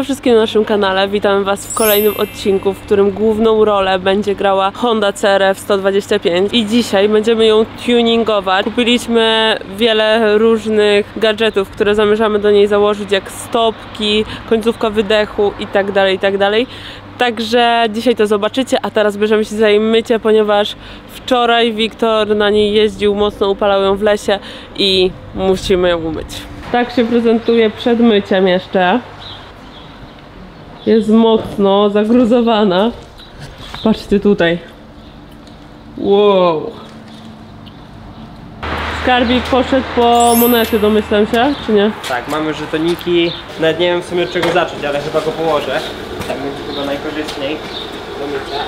Siemanko wszystkim na naszym kanale, witam was w kolejnym odcinku, w którym główną rolę będzie grała Honda CRF 125 i dzisiaj będziemy ją tuningować. Kupiliśmy wiele różnych gadżetów, które zamierzamy do niej założyć, jak stopki, końcówka wydechu itd. Także dzisiaj to zobaczycie, a teraz bierzemy się za jej mycie, ponieważ wczoraj Wiktor na niej jeździł, mocno upalał ją w lesie i musimy ją umyć. Tak się prezentuje przed myciem jeszcze. Jest mocno zagruzowana. Patrzcie tutaj. Wow. Skarbik poszedł po monety, domyślam się, czy nie? Tak, mamy żetoniki. Nawet nie wiem w sumie od czego zacząć, ale chyba go położę. Tak będzie chyba najkorzystniej do mycia.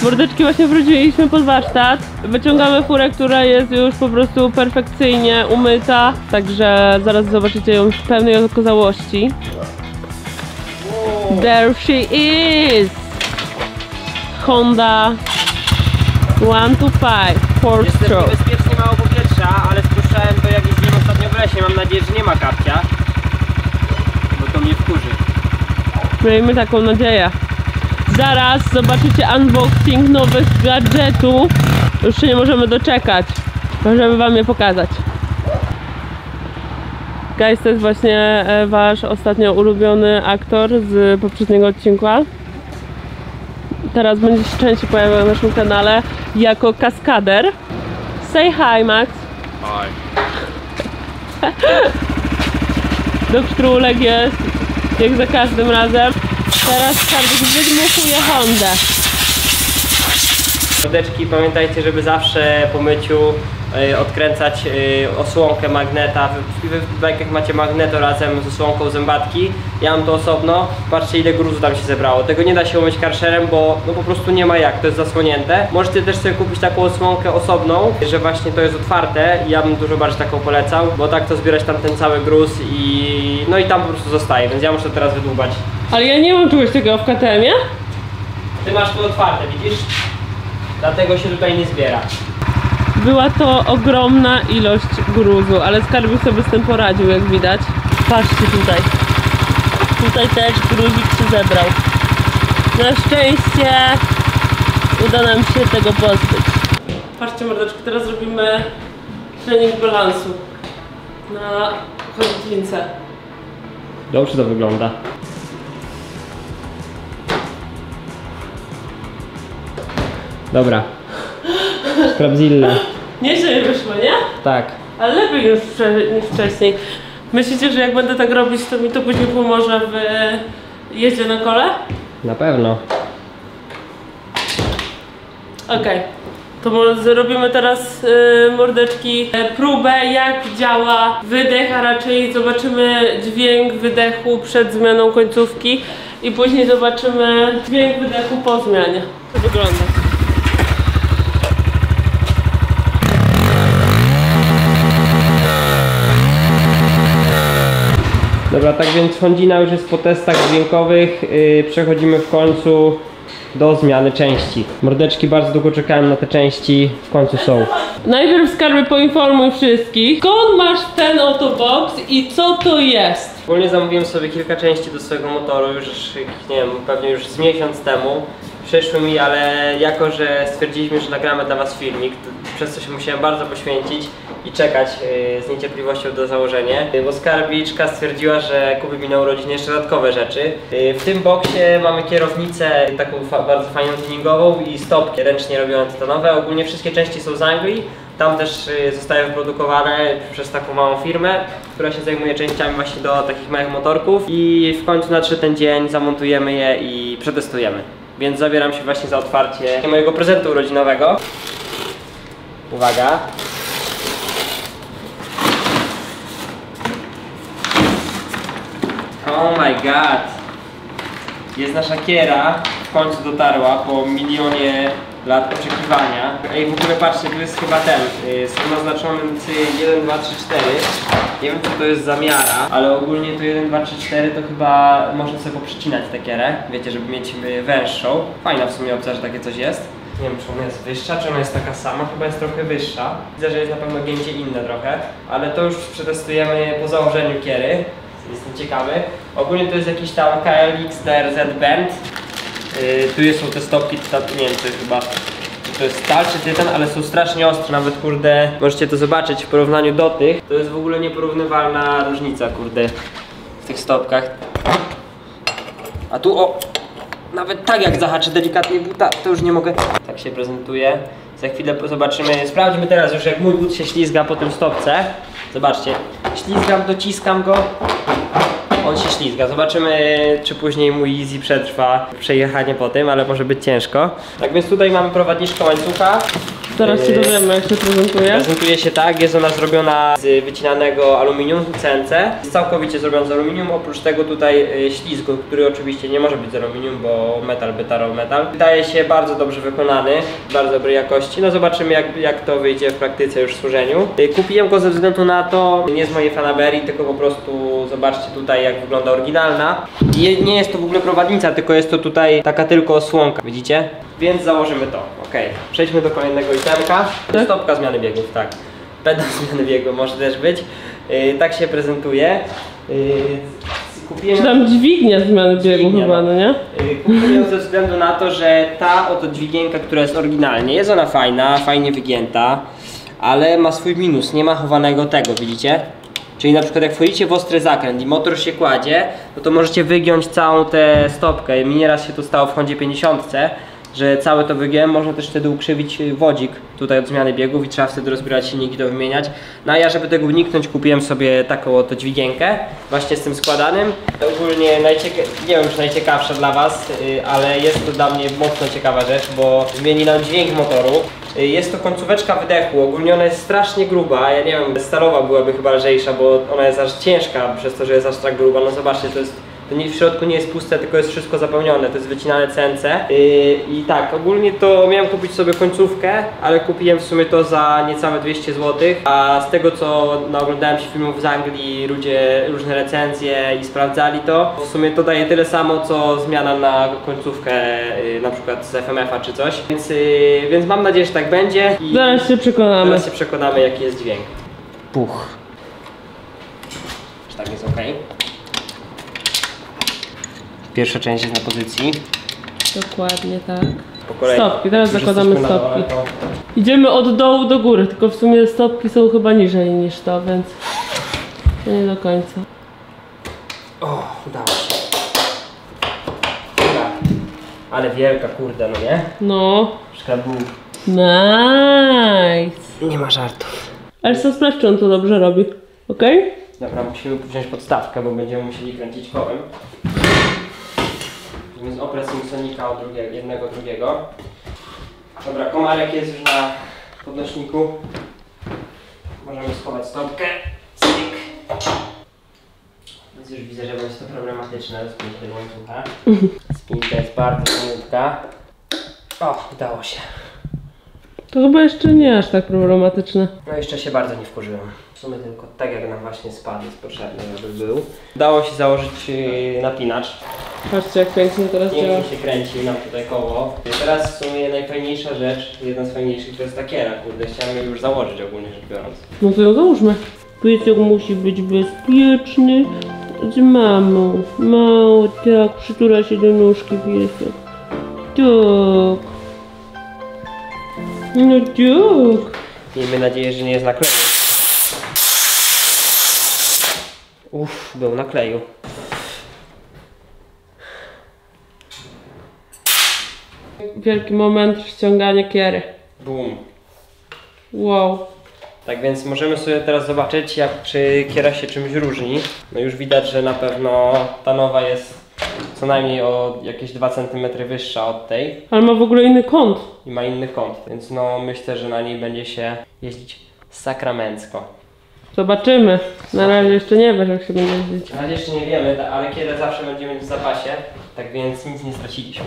Mordeczki właśnie wróciliśmy pod warsztat. Wyciągamy furę, która jest już po prostu perfekcyjnie umyta. Także zaraz zobaczycie ją w pełnej okazałości. There she is! Honda 125 4 stroke. Jest bezpiecznie mało powietrza, ale słyszałem to jak jeździłem ostatnio w lesie. Mam nadzieję, że nie ma kapcia, bo to mnie wkurzy. Miejmy taką nadzieję. Zaraz zobaczycie unboxing nowych gadżetów. Już się nie możemy doczekać, żeby wam je pokazać. Guys, to jest właśnie wasz ostatnio ulubiony aktor z poprzedniego odcinka. Teraz będzie się częściej pojawiał na naszym kanale jako kaskader. Say hi, Max. Hi. Do pszczółek jest, jak za każdym razem. Teraz Skarbik wydmuchuje Hondę. Mordeczki, pamiętajcie, żeby zawsze po myciu odkręcać osłonkę magneta. W bajkach macie magneto razem z osłonką zębatki. Ja mam to osobno. Patrzcie, ile gruzu tam się zebrało. Tego nie da się umyć karszerem, bo no po prostu nie ma jak, to jest zasłonięte. Możecie też sobie kupić taką osłonkę osobną, że właśnie to jest otwarte. Ja bym dużo bardziej taką polecał, bo tak to zbierać tam ten cały gruz i no i tam po prostu zostaje, więc ja muszę to teraz wydłubać. Ale ja nie mam czegoś takiego w KTM-ie. Ty masz to otwarte, widzisz? Dlatego się tutaj nie zbiera. Była to ogromna ilość gruzu, ale Skarbik sobie z tym poradził, jak widać. Patrzcie tutaj. Tutaj też gruzik się zebrał. Na szczęście uda nam się tego pozbyć. Patrzcie, mordeczki, teraz robimy trening balansu na chodzince. Dobrze to wygląda. Dobra. Sprawdzilne. Nieźle nie wyszło, nie? Tak. Ale lepiej niż wcześniej. Myślicie, że jak będę tak robić, to mi to później pomoże w jeździe na kole? Na pewno. Okej. To zrobimy teraz, mordeczki, próbę, jak działa wydech, a raczej zobaczymy dźwięk wydechu przed zmianą końcówki i później zobaczymy dźwięk wydechu po zmianie. To wygląda. Dobra, tak więc Hondina już jest po testach dźwiękowych. Przechodzimy w końcu do zmiany części. Mordeczki, bardzo długo czekałem na te części, w końcu są. Najpierw, Skarbie, poinformuj wszystkich, skąd masz ten oto box i co to jest? Ogólnie zamówiłem sobie kilka części do swojego motoru już, nie wiem, pewnie już z miesiąc temu. Przyszły mi, ale jako, że stwierdziliśmy, że nagramy dla was filmik, przez co się musiałem bardzo poświęcić i czekać z niecierpliwością do założenia, bo Skarbiczka stwierdziła, że kupi mi na urodziny jeszcze dodatkowe rzeczy. W tym boksie mamy kierownicę taką bardzo fajną tuningową i stopki ręcznie robione tytanowe. Ogólnie wszystkie części są z Anglii. Tam też zostały wyprodukowane przez taką małą firmę, która się zajmuje częściami właśnie do takich małych motorków. I w końcu nadszedł ten dzień, zamontujemy je i przetestujemy. Więc zabieram się właśnie za otwarcie mojego prezentu urodzinowego. Uwaga! Oh my god! Jest nasza Kiera, w końcu dotarła po milionie lat oczekiwania. Ej, w ogóle patrzcie, tu jest chyba ten, są naznaczony 1, 2, 3, 4. Nie wiem, co to jest za miara, ale ogólnie to 1, 2, 3, 4 to chyba można sobie poprzycinać tę Kierę, wiecie, żeby mieć węższą. Fajna w sumie opcja, że takie coś jest. Nie wiem, czy ona jest wyższa, czy ona jest taka sama, chyba jest trochę wyższa. Widzę, że jest na pewno gięcie inne trochę, ale to już przetestujemy po założeniu kiery. Jestem ciekawy. Ogólnie to jest jakiś tam KLX DRZ Band. Tu są te stopki, nie wiem, to jest chyba... To jest stal czy tytan, ale są strasznie ostre, nawet kurde, możecie to zobaczyć w porównaniu do tych. To jest w ogóle nieporównywalna różnica, kurde, w tych stopkach. A tu o, nawet tak jak zahaczę delikatnie buta, to już nie mogę. Tak się prezentuje. Za chwilę zobaczymy, sprawdźmy teraz już jak mój but się ślizga po tym stopce. Zobaczcie, ślizgam, dociskam go. On się ślizga. Zobaczymy, czy później mój Easy przetrwa przejechanie po tym, ale może być ciężko. Tak więc tutaj mamy prowadniczkę łańcucha. Zaraz się dowiemy, jak się prezentuje. Prezentuje się tak, jest ona zrobiona z wycinanego aluminium, CNC. Jest całkowicie zrobiona z aluminium, oprócz tego tutaj ślizgu, który oczywiście nie może być z aluminium, bo metal by tarał metal. Wydaje się bardzo dobrze wykonany, bardzo dobrej jakości. No zobaczymy jak to wyjdzie w praktyce już w służeniu. Kupiłem go ze względu na to, nie z mojej fanaberii, tylko po prostu zobaczcie tutaj jak wygląda oryginalna. I nie jest to w ogóle prowadnica, tylko jest to tutaj taka tylko osłonka, widzicie? Więc założymy to, ok. Przejdźmy do kolejnego itemka. Tak? Stopka zmiany biegów, tak. Pedał zmiany biegów może też być. Tak się prezentuje. Kupiłem... Czy tam dźwignia zmiany biegu chyba, no nie? Kupiłem ją ze względu na to, że ta oto dźwigienka, która jest oryginalnie, jest ona fajna, fajnie wygięta, ale ma swój minus, nie ma chowanego tego, widzicie? Czyli na przykład jak wchodzicie w ostry zakręt i motor się kładzie, no to możecie wygiąć całą tę stopkę. Mi nieraz się to stało w Hondzie 50, że całe to wygiąłem, można też wtedy ukrzywić wodzik tutaj od zmiany biegów i trzeba wtedy rozbierać silniki i to wymieniać. No a ja, żeby tego uniknąć, kupiłem sobie taką oto dźwigienkę właśnie z tym składanym. Ogólnie nie wiem czy najciekawsza dla was, ale jest to dla mnie mocno ciekawa rzecz, bo zmieni nam dźwięk motoru. Jest to końcóweczka wydechu, ogólnie ona jest strasznie gruba, ja nie wiem, stalowa byłaby chyba lżejsza, bo ona jest aż ciężka przez to, że jest aż tak gruba. No zobaczcie, to w środku nie jest puste, tylko jest wszystko zapełnione, to jest wycinane CNC. I tak, ogólnie to miałem kupić sobie końcówkę, ale kupiłem w sumie to za niecałe 200 zł. A z tego co oglądałem się filmów z Anglii, ludzie różne recenzje i sprawdzali to, w sumie to daje tyle samo co zmiana na końcówkę na przykład z FMF-a czy coś. Więc mam nadzieję, że tak będzie. I Zaraz się przekonamy. Zaraz się przekonamy jaki jest dźwięk. Puch. Czy tak jest ok? Pierwsza część jest na pozycji. Dokładnie tak. Po kolei. Stopki, teraz Już zakładamy jesteśmy na stopki. dole, Idziemy od dołu do góry, tylko w sumie stopki są chyba niżej niż to, więc to nie do końca. O, udało się. Dobra. Ale wielka, kurde, no nie? No. Szkrabu. Nice. Nie ma żartów. Elsa, sprawdź, czy on to dobrze robi. Okej? Dobra, musimy wziąć podstawkę, bo będziemy musieli kręcić kołem. Więc opres Simpsonika od jednego, drugiego. Dobra, komarek jest już na podnośniku. Możemy schować stopkę. Cyk. Więc już widzę, że będzie to problematyczne rozpięcie tego łańcucha. Spinka jest bardzo miękka. O, udało się. To chyba jeszcze nie aż tak problematyczne. No jeszcze się bardzo nie wkurzyłem. W sumie tylko tak jak nam właśnie spadł jest potrzebny, żeby był. Udało się założyć napinacz. Patrzcie, jak pięknie teraz działa. Pięknie się kręci nam tutaj koło. Teraz w sumie najfajniejsza rzecz, jedna z fajniejszych, to jest ta kiera, kurde, chciałem ją już założyć ogólnie rzecz biorąc. No to ją załóżmy. Piesek musi być bezpieczny z mamą. Mało, tak, przytula się do nóżki piesek. Tak. No tak. Miejmy nadzieję, że nie jest na kleju. Uff, był na kleju. Wielki moment, ściąganie kiery. Boom. Wow. Tak więc możemy sobie teraz zobaczyć, czy kiera się czymś różni. No już widać, że na pewno ta nowa jest co najmniej o jakieś 2 cm wyższa od tej. Ale ma w ogóle inny kąt. I ma inny kąt, więc no myślę, że na niej będzie się jeździć sakramencko. Zobaczymy. Na razie jeszcze nie wiesz, jak się będzie jeździć. Na razie jeszcze nie wiemy, ale kierę zawsze będziemy mieć w zapasie, tak więc nic nie straciliśmy.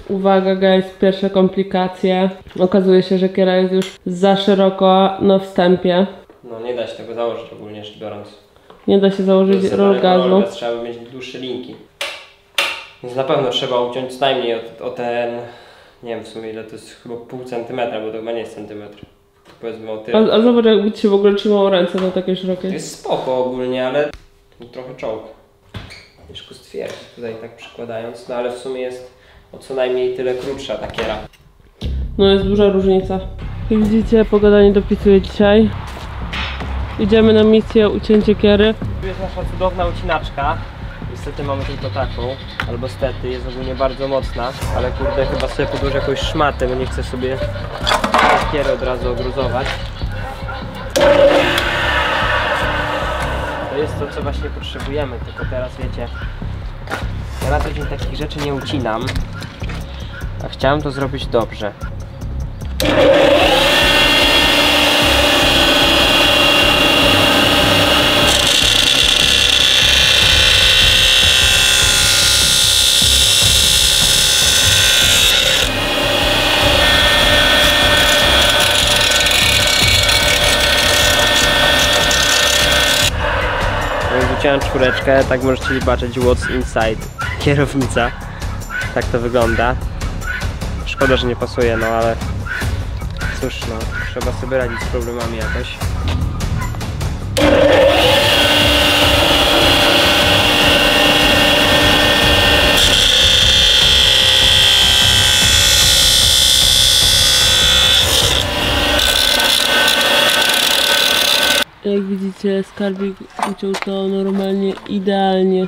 Uwaga guys, pierwsze komplikacje. Okazuje się, że kiera jest już za szeroko na wstępie. No nie da się tego założyć ogólnie rzecz biorąc. Nie da się założyć roll gazu. Trzeba by mieć dłuższe linki. Więc na pewno trzeba uciąć co najmniej o ten, nie wiem w sumie ile to jest, chyba pół centymetra, bo to chyba nie jest centymetr. Powiedzmy o tyle. A zobacz, jakby ci się w ogóle trzymało ręce do takie szerokie. To jest spoko ogólnie, ale trochę czołg. Ciężko stwierdzić tutaj tak przykładając, no ale w sumie jest o co najmniej tyle krótsza ta kiera. No jest duża różnica. Jak widzicie, pogoda nie dopisuje dzisiaj. Idziemy na misję ucięcie kiery. Tu jest nasza cudowna ucinaczka. Niestety mamy tylko taką, albo stety, jest ogólnie bardzo mocna, ale kurde chyba sobie podłożę jakąś szmatę, bo nie chcę sobie kiery od razu ogruzować. To jest to, co właśnie potrzebujemy, tylko teraz wiecie, ja na co dzień takich rzeczy nie ucinam, a chciałem to zrobić dobrze. Uciąłem czwóreczkę, tak możecie zobaczyć what's inside. Kierownica. Tak to wygląda. Szkoda, że nie pasuje, no ale cóż, no trzeba sobie radzić z problemami jakoś. Jak widzicie, Skarbik uciął to normalnie idealnie,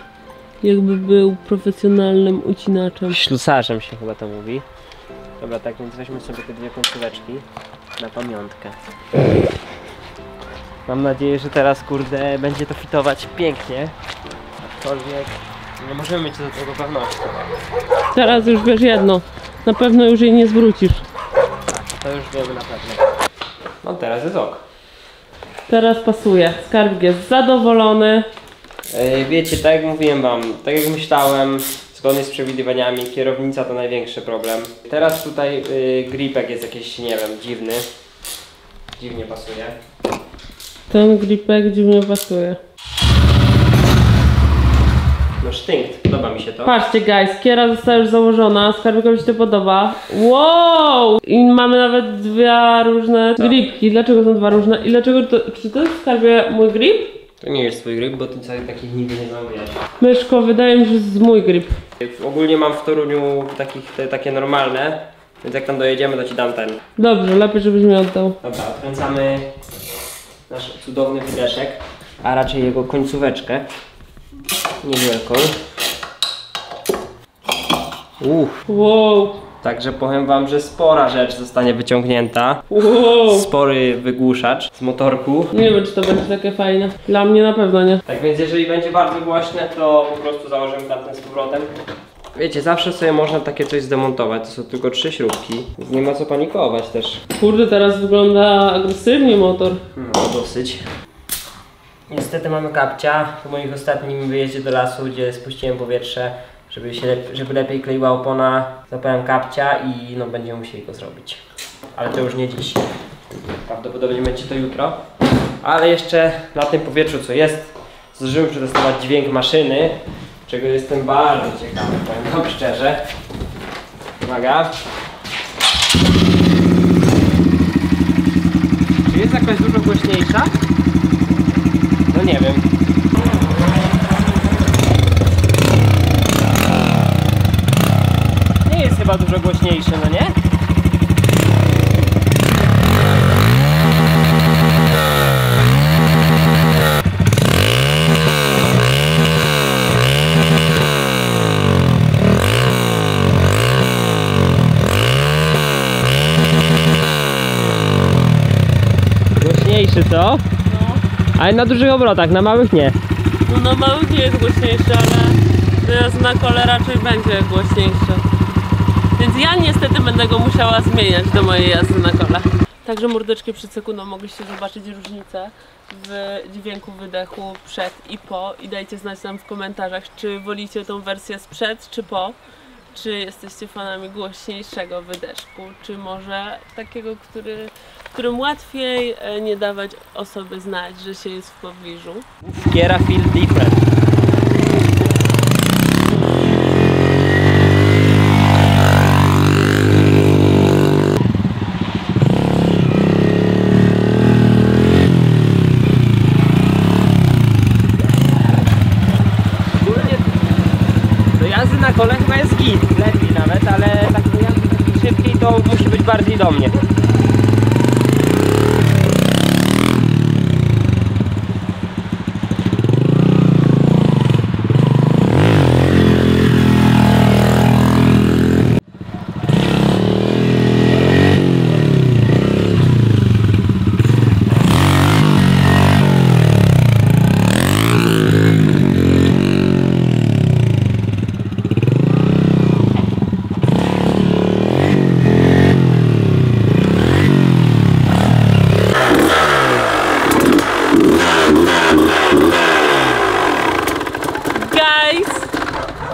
jakby był profesjonalnym ucinaczem. Ślusarzem się chyba to mówi. Dobra, tak więc weźmy sobie te dwie końcóweczki na pamiątkę. Mam nadzieję, że teraz kurde będzie to fitować pięknie. Aczkolwiek nie możemy mieć do tego pewności. Teraz już wiesz jedno, na pewno już jej nie zwrócisz. Tak, to już wiemy na pewno. No teraz jest ok. Teraz pasuje. Skarbik jest zadowolony. Wiecie, tak jak mówiłem wam, tak jak myślałem, zgodnie z przewidywaniami, kierownica to największy problem. Teraz tutaj gripek jest jakiś, nie wiem, dziwny. Dziwnie pasuje. Ten gripek dziwnie pasuje. No sztynkt, podoba mi się to. Patrzcie guys, kiera została już założona, Skarbikowi się to podoba. Wow! I mamy nawet dwie różne gripki. Dlaczego są dwa różne? I dlaczego to... Czy to jest w Skarbie mój grip? To nie jest twój grip, bo ty sobie takich nigdy nie zamówiłeś. Myszko, wydaje mi się, że to jest mój grip. Ogólnie mam w Toruniu takie normalne, więc jak tam dojedziemy, to ci dam ten. Dobrze, lepiej żebyś mi oddał. Dobra, odkręcamy nasz cudowny wydeszek, a raczej jego końcóweczkę. Niewielką. Wow. Także powiem wam, że spora rzecz zostanie wyciągnięta. Wow. Spory wygłuszacz z motorku. Nie wiem, czy to będzie takie fajne. Dla mnie na pewno nie. Tak więc jeżeli będzie bardzo głośne, to po prostu założymy tamten z powrotem. Wiecie, zawsze sobie można takie coś zdemontować. To są tylko 3 śrubki, więc nie ma co panikować też. Kurde, teraz wygląda agresywnie motor. No dosyć. Niestety mamy kapcia po moich ostatnim wyjeździe do lasu, gdzie spuściłem powietrze, żeby lepiej kleiła opona. Zapałem kapcia i no będziemy musieli go zrobić. Ale to już nie dziś. Prawdopodobnie będzie to jutro. Ale jeszcze na tym powietrzu co jest, zdążyłem przetestować dźwięk maszyny, czego jestem bardzo ciekawy, powiem wam szczerze. Uwaga. Czy jest jakaś dużo głośniejsza? No nie wiem. Nie jest chyba dużo głośniejszy, no nie? Głośniejszy, co? Ale na dużych obrotach, na małych nie. No na małych nie jest głośniejszy, ale teraz na kole raczej będzie głośniejszy. Więc ja niestety będę go musiała zmieniać do mojej jazdy na kole. Także mordeczki przed sekundą mogliście zobaczyć różnicę w dźwięku wydechu przed i po. I dajcie znać nam w komentarzach, czy wolicie tą wersję sprzed czy po. Czy jesteście fanami głośniejszego wydeszku, czy może takiego, którym łatwiej nie dawać osobie znać, że się jest w pobliżu. Kiera feel different. Do jazdy na kole chyba jest git, lepiej nawet, ale tak do jazdy takiej szybkiej to musi być bardziej do mnie.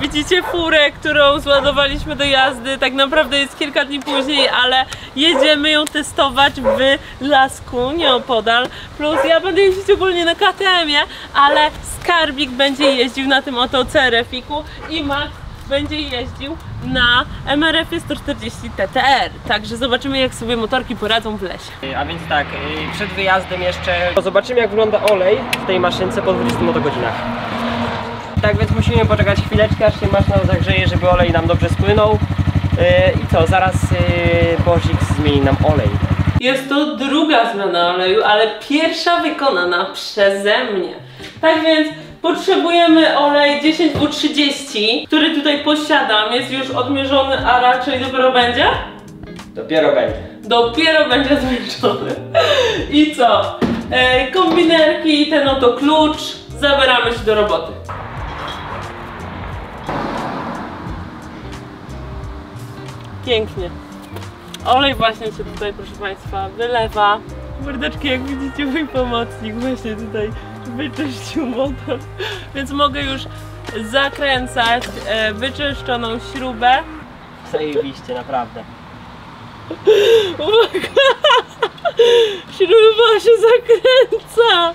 Widzicie furę, którą zładowaliśmy do jazdy, tak naprawdę jest kilka dni później, ale jedziemy ją testować w Lasku, nieopodal. Plus ja będę jeździć ogólnie na KTM-ie, ale Skarbik będzie jeździł na tym oto CRF-iku i Max będzie jeździł na MRF-ie 140 TTR. Także zobaczymy, jak sobie motorki poradzą w lesie. A więc tak, przed wyjazdem jeszcze zobaczymy, jak wygląda olej w tej maszynce po 20 motogodzinach. Tak więc musimy poczekać chwileczkę, aż się maszyna zagrzeje, żeby olej nam dobrze spłynął. I co, zaraz Bozik zmieni nam olej. Jest to druga zmiana oleju, ale pierwsza wykonana przeze mnie. Tak więc potrzebujemy olej 10W30, który tutaj posiadam. Jest już odmierzony, a raczej dopiero będzie? Dopiero będzie. Dopiero będzie odmierzony. I co? Kombinerki, ten oto klucz. Zabieramy się do roboty. Pięknie. Olej właśnie się tutaj, proszę Państwa, wylewa. Mordeczki, jak widzicie, mój pomocnik właśnie tutaj wyczyścił motor. Więc mogę już zakręcać wyczyszczoną śrubę. Zajebiście, naprawdę. Uwaga! Śruba się zakręca!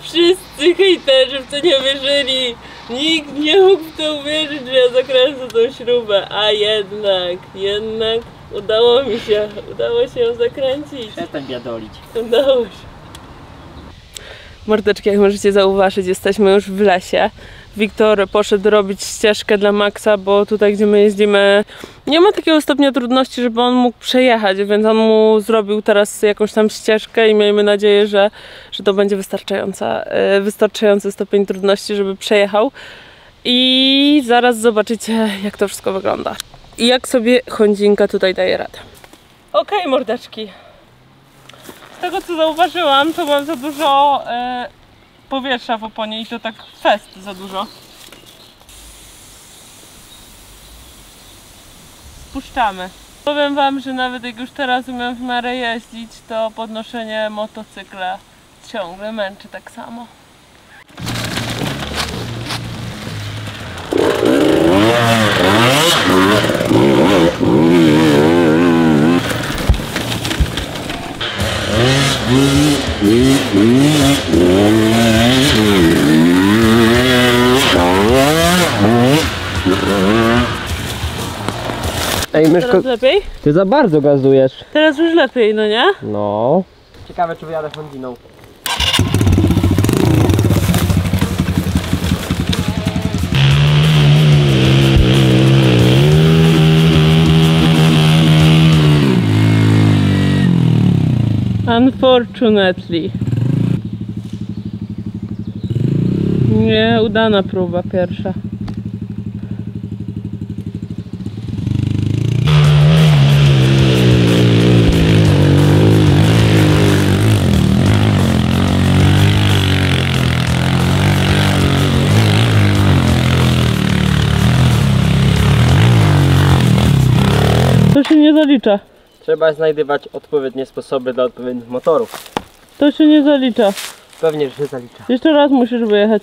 Wszyscy hejterzy w to nie wierzyli. Nikt nie mógł w to uwierzyć, że ja zakręcę tą śrubę. A jednak udało mi się. Udało się ją zakręcić. Przestań biadolić. Udało się. Mordeczki, jak możecie zauważyć, jesteśmy już w lesie. Wiktor poszedł robić ścieżkę dla Maxa, bo tutaj, gdzie my jeździmy, nie ma takiego stopnia trudności, żeby on mógł przejechać, więc on mu zrobił teraz jakąś tam ścieżkę i miejmy nadzieję, że to będzie wystarczający stopień trudności, żeby przejechał. I zaraz zobaczycie, jak to wszystko wygląda. I jak sobie Hondzinka tutaj daje radę. Okej, mordeczki. Z tego, co zauważyłam, to mam za dużo powietrza w oponie i to tak fest za dużo. Spuszczamy. Powiem wam, że nawet jak już teraz umiem w miarę jeździć, to podnoszenie motocykla ciągle męczy tak samo. Ej, Myszko, Teraz lepiej? ty za bardzo gazujesz. Teraz już lepiej, no nie? No. Ciekawe, czy wyjadę Hondiną. Unfortunately. Nie, udana próba pierwsza. To się nie zalicza. Trzeba znajdywać odpowiednie sposoby dla odpowiednich motorów. To się nie zalicza. Pewnie, że się zalicza. Jeszcze raz musisz wyjechać.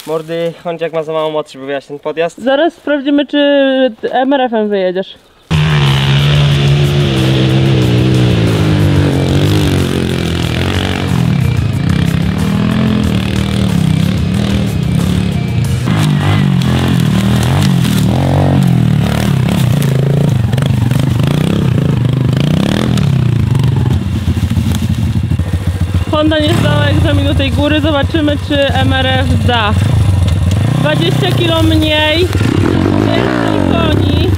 Mordy, Hondziak ma za mało mocy, żeby wyjechać ten podjazd. Zaraz sprawdzimy, czy MRF-em wyjedziesz. Honda nie zdała egzaminu tej góry, zobaczymy, czy MRF zda. 20 kg mniej, więcej koni.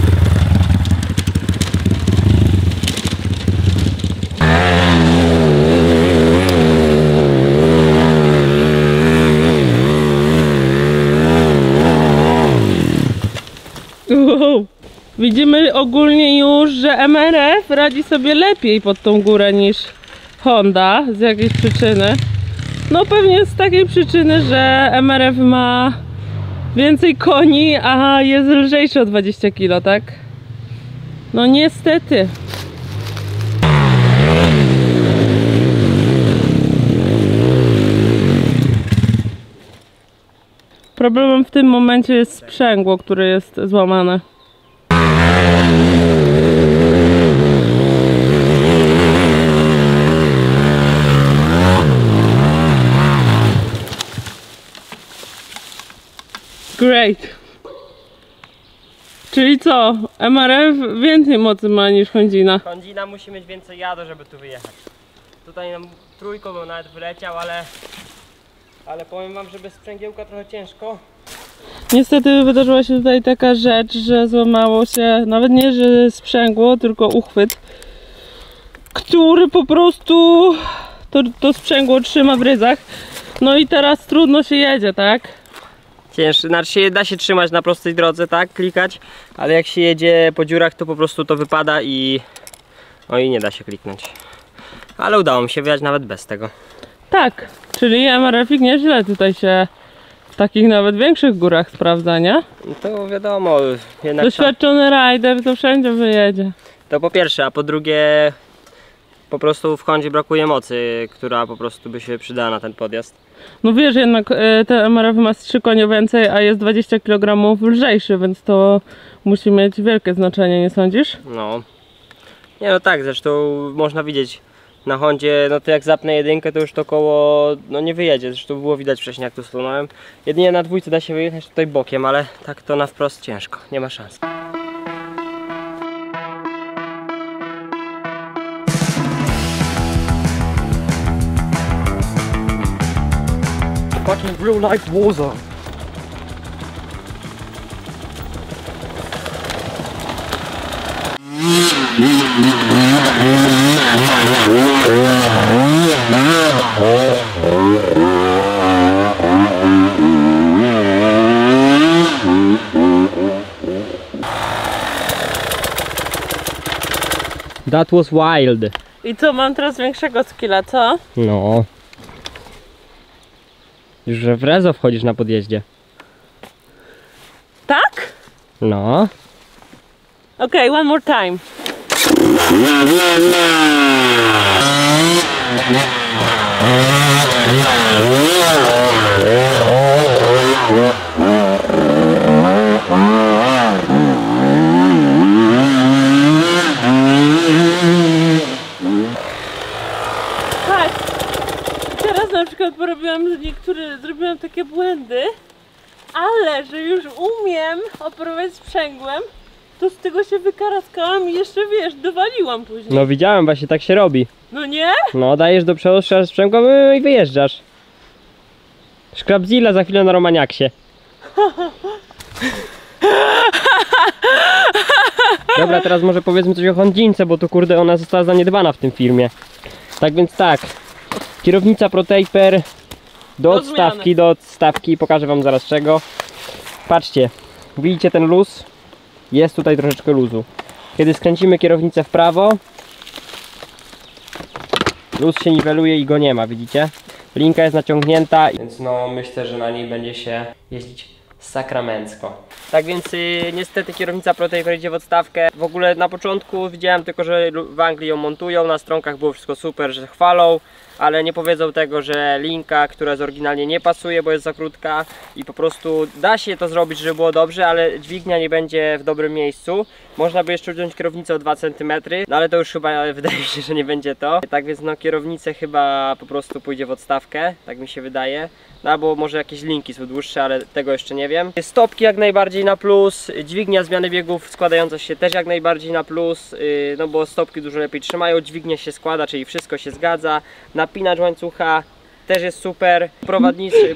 Widzimy ogólnie już, że MRF radzi sobie lepiej pod tą górę niż Honda z jakiejś przyczyny. No pewnie z takiej przyczyny, że MRF ma więcej koni, a jest lżejszy o 20 kg, tak? No niestety. Problemem w tym momencie jest sprzęgło, które jest złamane. Great. Czyli co? MRF więcej mocy ma niż Hondzina. Hondzina musi mieć więcej jadu, żeby tu wyjechać. Tutaj nam trójką bym nawet wyleciał, ale powiem wam, że bez sprzęgiełka trochę ciężko. Niestety wydarzyła się tutaj taka rzecz, że złamało się, nawet nie, że sprzęgło, tylko uchwyt, który po prostu to sprzęgło trzyma w ryzach. No i teraz trudno się jedzie, tak? Ciężko, znaczy da się trzymać na prostej drodze, tak, klikać, ale jak się jedzie po dziurach, to po prostu to wypada i nie da się kliknąć. Ale udało mi się wyjechać nawet bez tego. Tak, czyli MRF-ik nieźle tutaj się w takich nawet większych górach sprawdza, nie? To wiadomo, jednak doświadczony rider to wszędzie wyjedzie. to po pierwsze, a po drugie po prostu w Hondzie brakuje mocy, która po prostu by się przydała na ten podjazd. No wiesz, jednak ten MRF ma z 3 konie więcej, a jest 20 kg lżejszy, więc to musi mieć wielkie znaczenie, nie sądzisz? No. Nie no tak, zresztą można widzieć na Hondzie, no to jak zapnę jedynkę, to już to koło no nie wyjedzie, zresztą było widać wcześniej jak tu stanąłem. Jedynie na dwójce da się wyjechać tutaj bokiem, ale tak to na wprost ciężko, nie ma szans. Fucking real life Warzone. That was wild. I co, mam teraz większego skilla, co? No. Już że w rezo wchodzisz na podjeździe. Tak? No. Okej, one more time. Tak. Teraz na przykład zrobiłam takie błędy, ale że już umiem operować sprzęgłem, to z tego się wykaraskałam i jeszcze wiesz, dowaliłam później. No widziałem, właśnie tak się robi. No nie? No dajesz do przodu, strzelasz sprzęgłem i wyjeżdżasz. Szkrabzilla za chwilę na Romaniaksie. Dobra, teraz może powiedzmy coś o Hondzince, bo to kurde ona została zaniedbana w tym filmie. Tak więc tak, kierownica ProTaper do odstawki, pokażę wam zaraz czego. Patrzcie, widzicie ten luz? Jest tutaj troszeczkę luzu. Kiedy skręcimy kierownicę w prawo, luz się niweluje i go nie ma, widzicie? Linka jest naciągnięta, więc no myślę, że na niej będzie się jeździć sakramencko. Tak więc niestety kierownica ProTaper idzie w odstawkę. W ogóle na początku widziałem tylko, że w Anglii ją montują, na stronkach było wszystko super, że chwalą, ale nie powiedzą tego, że linka, która jest oryginalnie nie pasuje, bo jest za krótka i po prostu da się to zrobić, żeby było dobrze, ale dźwignia nie będzie w dobrym miejscu. Można by jeszcze wziąć kierownicę o 2 cm, no ale to już chyba wydaje mi się, że nie będzie to. Tak więc no kierownicę chyba po prostu pójdzie w odstawkę, tak mi się wydaje. No albo może jakieś linki są dłuższe, ale tego jeszcze nie wiem. Stopki jak najbardziej na plus, dźwignia zmiany biegów składająca się też jak najbardziej na plus, no bo stopki dużo lepiej trzymają, dźwignia się składa, czyli wszystko się zgadza. Napinacz łańcucha też jest super,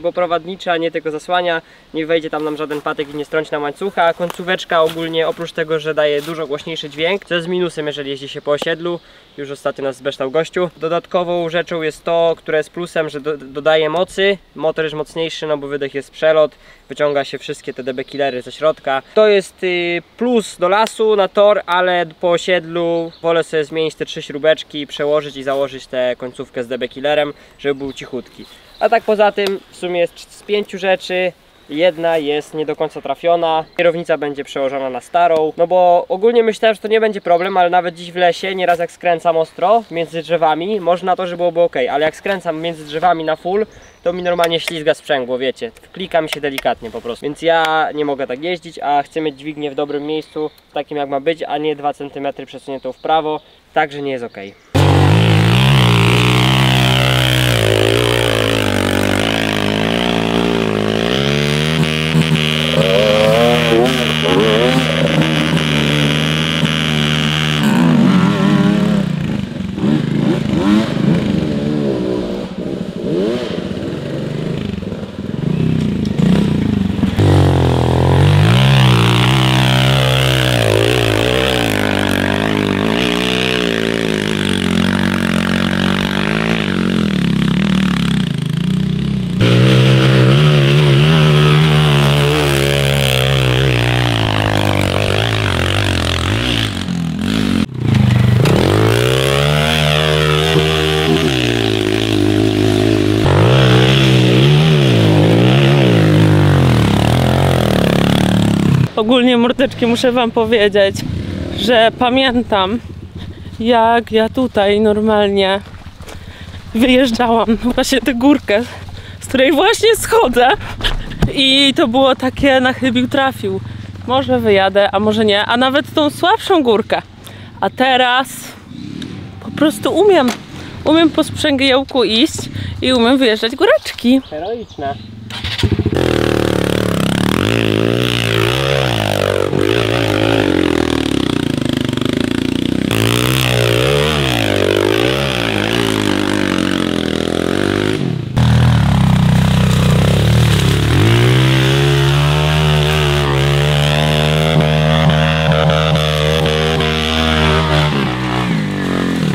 bo prowadniczy, a nie tylko zasłania, nie wejdzie tam nam żaden patyk i nie strąci nam łańcucha. Końcóweczka ogólnie, oprócz tego, że daje dużo głośniejszy dźwięk, co jest minusem, jeżeli jeździ się po osiedlu, już ostatnio nas zbeształ gościu. Dodatkową rzeczą jest to, które jest plusem, że dodaje mocy, motor jest mocniejszy, no bo wydech jest przelot, wyciąga się wszystkie te DB killery ze środka. To jest plus do lasu na tor, ale po osiedlu wolę sobie zmienić te 3 śrubeczki, przełożyć i założyć tę końcówkę z DB killerem, żeby był cichutki. A tak poza tym w sumie jest z 5 rzeczy. Jedna jest nie do końca trafiona, kierownica będzie przełożona na starą. No bo ogólnie myślałem, że to nie będzie problem, ale nawet dziś w lesie, nieraz jak skręcam ostro między drzewami, może na to, że byłoby ok, ale jak skręcam między drzewami na full, to mi normalnie ślizga sprzęgło, wiecie, klika mi się delikatnie po prostu. Więc ja nie mogę tak jeździć, a chcę mieć dźwignię w dobrym miejscu, takim jak ma być, a nie 2 cm przesuniętą w prawo, także nie jest ok. Ogólnie, mordeczki, muszę wam powiedzieć, że pamiętam, jak ja tutaj normalnie wyjeżdżałam właśnie tę górkę, z której właśnie schodzę i to było takie na chybił trafił. Może wyjadę, a może nie, a nawet tą słabszą górkę. A teraz po prostu umiem po sprzęgiełku iść i umiem wyjeżdżać góreczki. Heroiczne.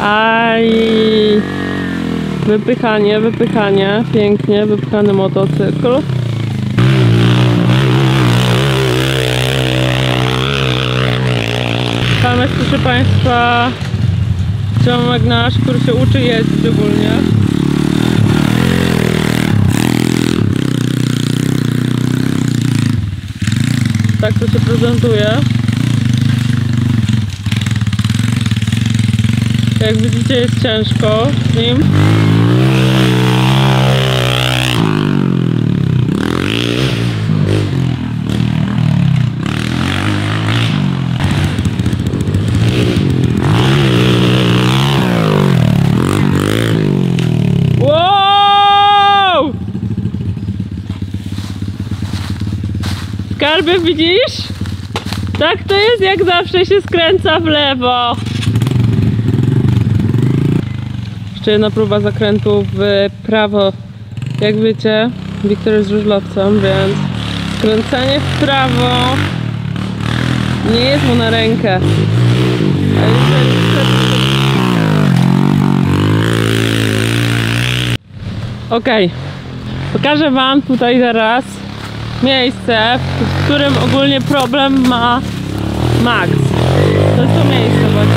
Aj, wypychanie, pięknie, wypchany motocykl. Tam jest, proszę Państwa, ziomek nasz, który się uczy jeździć ogólnie. Tak to się prezentuje. Jak widzicie, jest ciężko z nim. Wow! Skarby, widzisz? Tak to jest, jak zawsze się skręca w lewo. Jeszcze jedna próba zakrętu w prawo. Jak wiecie, Wiktor jest żużlowcem, więc skręcenie w prawo nie jest mu na rękę. Okej, pokażę wam tutaj zaraz miejsce, w którym ogólnie problem ma Max. To jest to miejsce właśnie.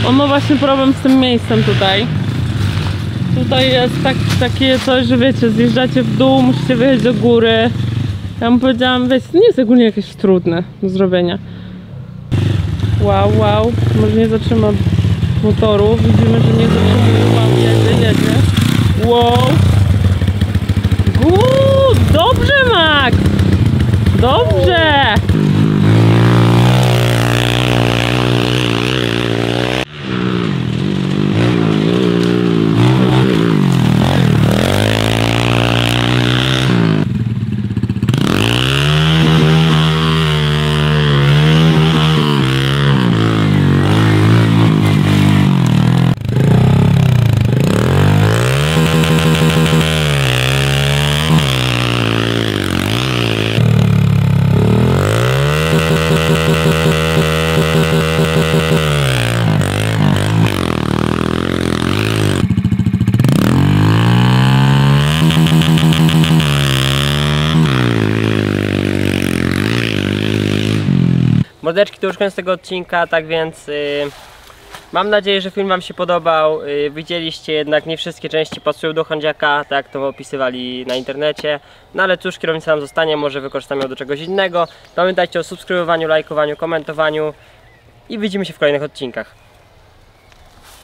On ma właśnie problem z tym miejscem tutaj. Tutaj jest takie coś, że wiecie, zjeżdżacie w dół, musicie wyjechać do góry. Ja mu powiedziałam, wiecie, to nie jest ogólnie jakieś trudne do zrobienia. Wow, może nie zatrzyma motoru. Widzimy, że nie zatrzymuje. Wow, jedzie. Wow. Dobrze, Max! Dobrze! Mordeczki, to już koniec tego odcinka, tak więc mam nadzieję, że film wam się podobał. Widzieliście jednak, nie wszystkie części pasują do Hondziaka, tak jak to opisywali na internecie. No ale cóż, kierownica nam zostanie, może wykorzystamy ją do czegoś innego. Pamiętajcie o subskrybowaniu, lajkowaniu, komentowaniu i widzimy się w kolejnych odcinkach.